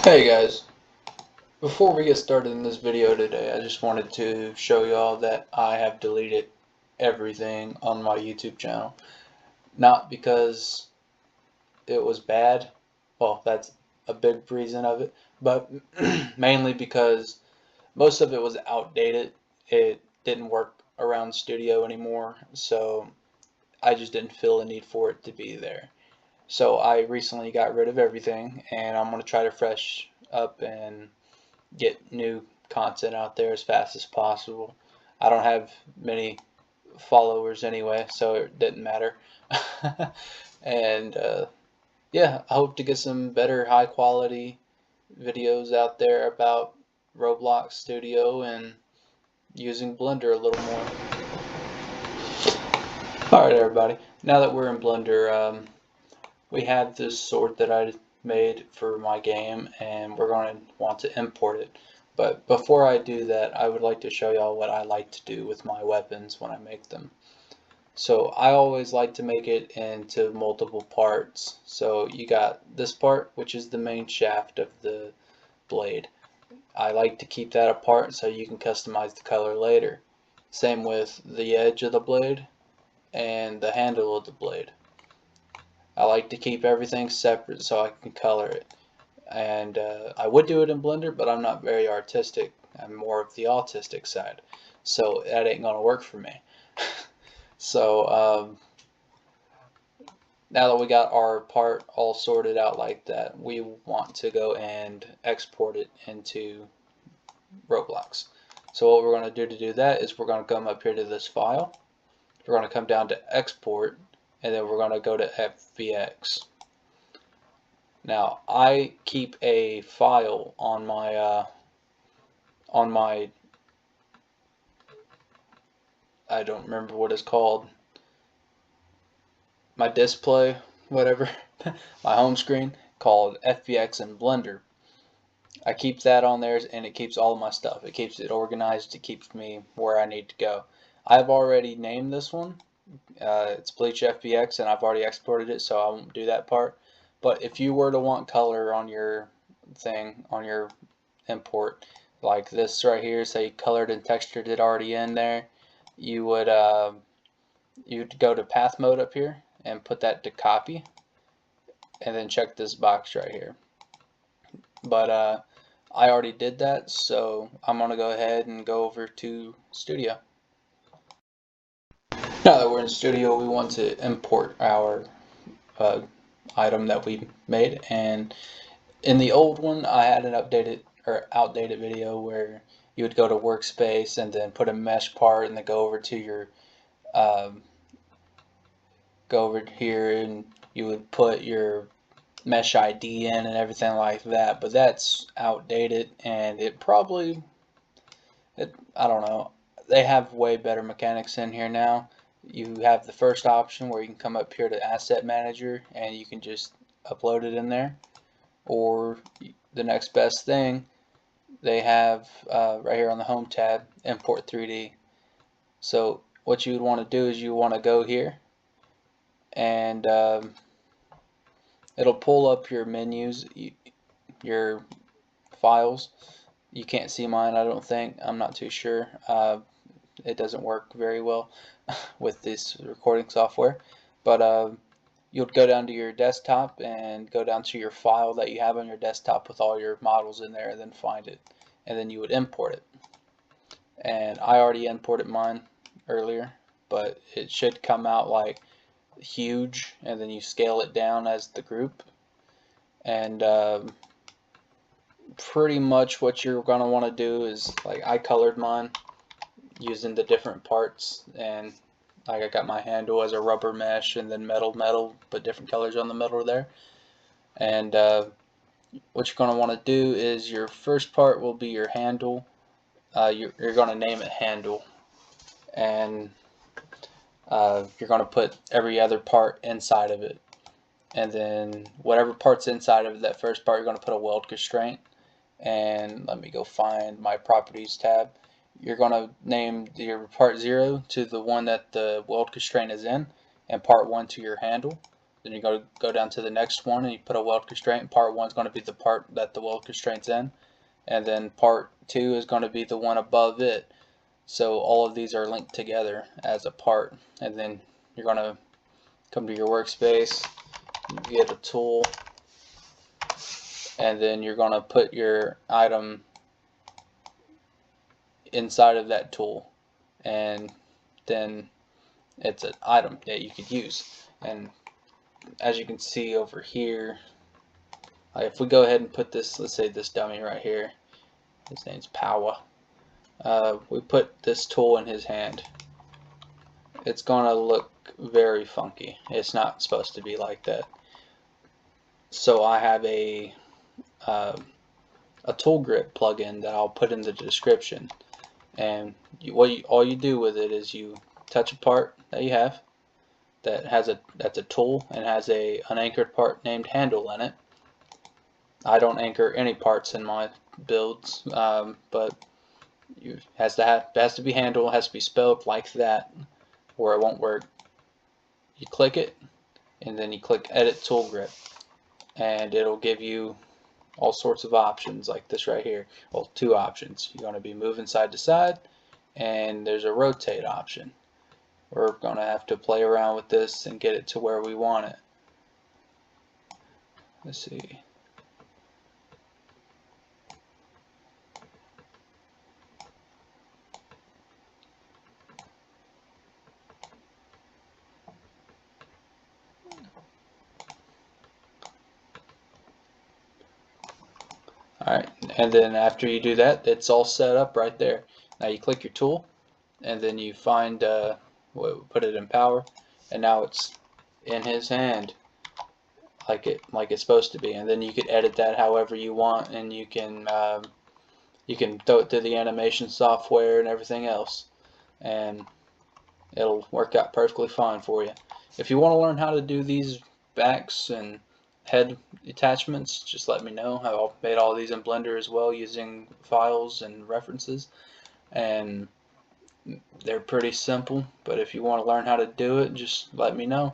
Hey guys, before we get started in this video today, I just wanted to show y'all that I have deleted everything on my YouTube channel. Not because it was bad, well that's a big reason of it, but mainly because most of it was outdated. It didn't work around studio anymore, so I just didn't feel the need for it to be there. So I recently got rid of everything and I'm going to try to fresh up and get new content out there as fast as possible. I don't have many followers anyway, so it didn't matter. and yeah, I hope to get some better high quality videos out there about Roblox Studio and using Blender a little more. Alright everybody, now that we're in Blender, we have this sword that I made for my game and we're going to want to import it. But before I do that, I would like to show y'all what I like to do with my weapons when I make them. So I always like to make it into multiple parts. So you got this part, which is the main shaft of the blade. I like to keep that apart so you can customize the color later. Same with the edge of the blade and the handle of the blade. I like to keep everything separate so I can color it. And I would do it in Blender, but I'm not very artistic. I'm more of the autistic side, so that ain't gonna work for me. So now that we got our part all sorted out like that, we want to go and export it into Roblox. So what we're going to do that is we're going to come up here to this file. We're going to come down to export, and then we're going to go to FBX. Now I keep a file on my I don't remember what it's called, my display, whatever, my home screen, called FBX in Blender. I keep that on there and it keeps all of my stuff. It keeps it organized. It keeps me where I need to go. I've already named this one. It's Bleach FBX and I've already exported it, so I won't do that part. But if you were to want color on your thing, on your import, like this right here, say colored and textured it already in there, you would you'd go to path mode up here and put that to copy, and then check this box right here. But I already did that, so I'm gonna go ahead and go over to Studio. Now that we're in Studio, we want to import our item that we made, and in the old one I had an outdated video where you would go to workspace and then put a mesh part and then go over to your go over here and you would put your mesh ID in and everything like that, but that's outdated and I don't know, they have way better mechanics in here now. You have the first option where you can come up here to Asset Manager and you can just upload it in there, or the next best thing they have right here on the Home tab, Import 3D. So what you would want to do is you want to go here and it'll pull up your menus, your files. You can't see mine, I don't think. I'm not too sure. It doesn't work very well with this recording software. But you'll go down to your desktop and go down to your file that you have on your desktop with all your models in there, and then find it. And then you would import it. And I already imported mine earlier, but it should come out like huge, and then you scale it down as the group. And pretty much what you're going to want to do is, like, I colored mine using the different parts, and like I got my handle as a rubber mesh and then metal, put different colors on the metal there. And what you're going to want to do is your first part will be your handle. You're going to name it handle, and you're going to put every other part inside of it, and then whatever part's inside of that first part, you're going to put a weld constraint. And let me go find my properties tab. You're going to name your part 0 to the one that the weld constraint is in, and part 1 to your handle. Then you go down to the next one and you put a weld constraint. Part 1 is going to be the part that the weld constraint's in, and then part 2 is going to be the one above it. So all of these are linked together as a part. And then you're going to come to your workspace, get a tool, and then you're going to put your item inside of that tool, and then it's an item that you could use. And as you can see over here, if we go ahead and put this, let's say this dummy right here, his name's Powa, we put this tool in his hand, it's gonna look very funky. It's not supposed to be like that. So I have a tool grip plugin that I'll put in the description, and all you do with it is you touch a part that you have that's a tool and has a unanchored part named handle in it. I don't anchor any parts in my builds, but it has to be handle, it has to be spelled like that, or it won't work. You click it, and then you click Edit Tool Grip, and it'll give you all sorts of options like this right here. Well, 2 options. You're going to be moving side to side, and there's a rotate option. We're going to have to play around with this and get it to where we want it. Let's see. Alright, and then after you do that, it's all set up right there. Now you click your tool, and then you find put it in power, and now it's in his hand like it's supposed to be. And then you could edit that however you want, and you can throw it to the animation software and everything else, and it'll work out perfectly fine for you. If you want to learn how to do these backs and head attachments, just let me know. I've made all these in Blender as well using files and references, and they're pretty simple. But if you want to learn how to do it, just let me know.